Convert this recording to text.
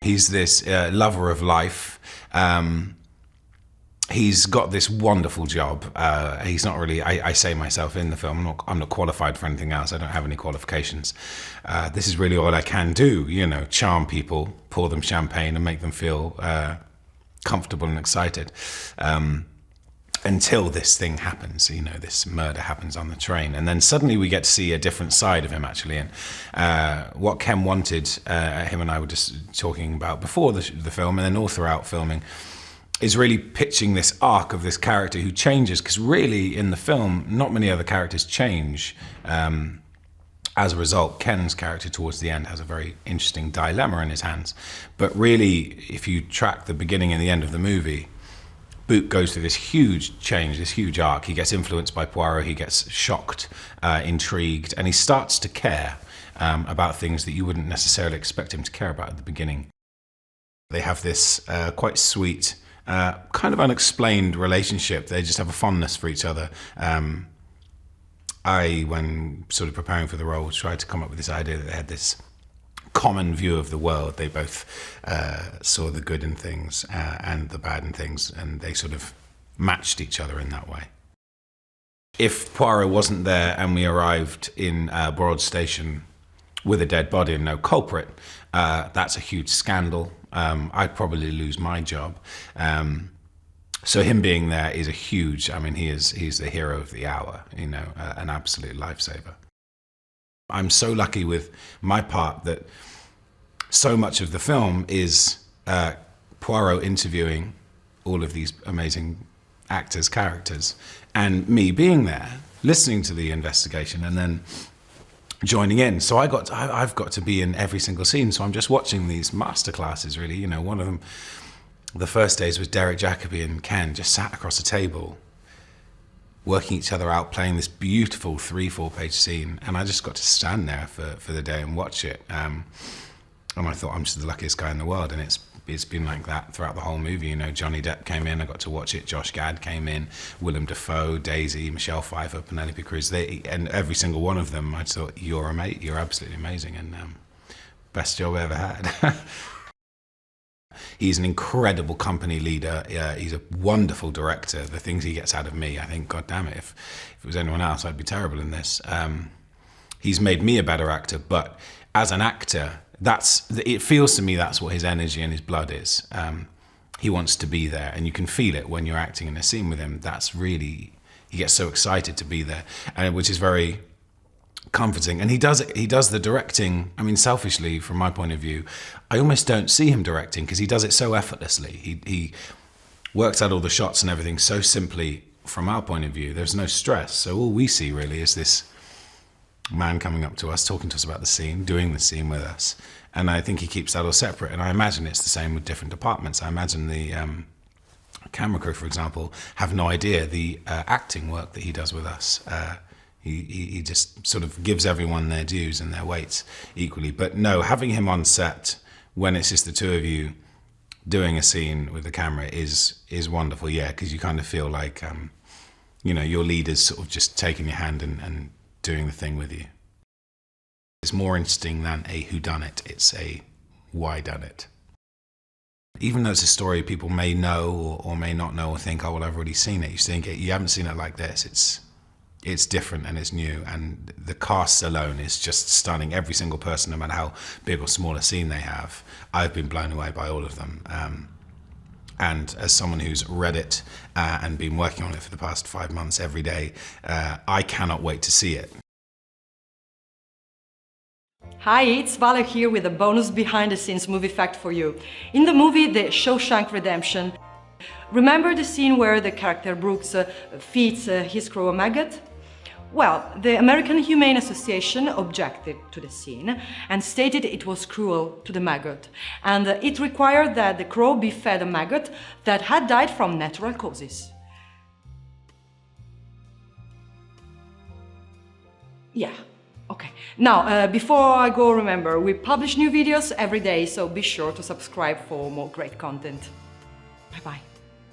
He's this lover of life. He's got this wonderful job. He's not really, I say myself in the film, I'm not qualified for anything else. I don't have any qualifications. This is really all I can do, you know, charm people, pour them champagne and make them feel comfortable and excited. Until this thing happens, you know, this murder happens on the train. And then suddenly we get to see a different side of him, actually. And what Ken wanted, him and I were just talking about before the film and then all throughout filming, is really pitching this arc of this character who changes, because really in the film, not many other characters change. As a result, Ken's character towards the end has a very interesting dilemma in his hands. But really, if you track the beginning and the end of the movie, Bouc goes through this huge change, this huge arc. He gets influenced by Poirot, he gets shocked, intrigued, and he starts to care about things that you wouldn't necessarily expect him to care about at the beginning. They have this quite sweet, kind of unexplained relationship. They just have a fondness for each other. When sort of preparing for the role, tried to come up with this idea that they had this common view of the world. They both saw the good in things and the bad in things, and they sort of matched each other in that way. If Poirot wasn't there and we arrived in Broad Station with a dead body and no culprit, that's a huge scandal. I'd probably lose my job. So him being there is a huge, I mean, he's the hero of the hour, you know, an absolute lifesaver. I'm so lucky with my part that so much of the film is Poirot interviewing all of these amazing actors' characters, and me being there, listening to the investigation, and then joining in. So I've got to be in every single scene. So I'm just watching these masterclasses, really. You know, one of them, the first days, was Derek Jacobi and Ken just sat across a table, working each other out, playing this beautiful 3-4 page scene. And I just got to stand there for the day and watch it. And I thought, I'm just the luckiest guy in the world. And it's been like that throughout the whole movie. You know, Johnny Depp came in, I got to watch it. Josh Gad came in, Willem Dafoe, Daisy, Michelle Pfeiffer, Penelope Cruz. And every single one of them, I thought, you're absolutely amazing, and best job I ever had. He's an incredible company leader. He's a wonderful director. The things he gets out of me, I think, God damn it, if it was anyone else, I'd be terrible in this. He's made me a better actor, but as an actor, it feels to me that's what his energy and his blood is. He wants to be there, and you can feel it when you're acting in a scene with him. That's really, he gets so excited to be there, which is very comforting. And he does the directing. I mean, selfishly, from my point of view, I almost don't see him directing because he does it so effortlessly. He works out all the shots and everything so simply from our point of view. There's no stress. So all we see really is this man coming up to us, talking to us about the scene, doing the scene with us. And I think he keeps that all separate. And I imagine it's the same with different departments. I imagine the camera crew, for example, have no idea the acting work that he does with us. He just sort of gives everyone their dues and their weights equally. But no, having him on set when it's just the two of you doing a scene with the camera is wonderful, yeah, because you kind of feel like, you know, your leader's sort of just taking your hand and doing the thing with you. It's more interesting than a whodunit, it's a why done it. Even though it's a story people may know or may not know or think, oh, well, I've already seen it, you haven't seen it like this. It's different and it's new, and the cast alone is just stunning. Every single person, no matter how big or small a scene they have, I've been blown away by all of them. And as someone who's read it and been working on it for the past 5 months every day, I cannot wait to see it. Hi, it's Vale here with a bonus behind-the-scenes movie fact for you. In the movie The Shawshank Redemption, remember the scene where the character Brooks feeds his crew a maggot? Well, the American Humane Association objected to the scene and stated it was cruel to the maggot, and it required that the crow be fed a maggot that had died from natural causes. Yeah, okay. Now, before I go, remember, we publish new videos every day, so be sure to subscribe for more great content. Bye-bye.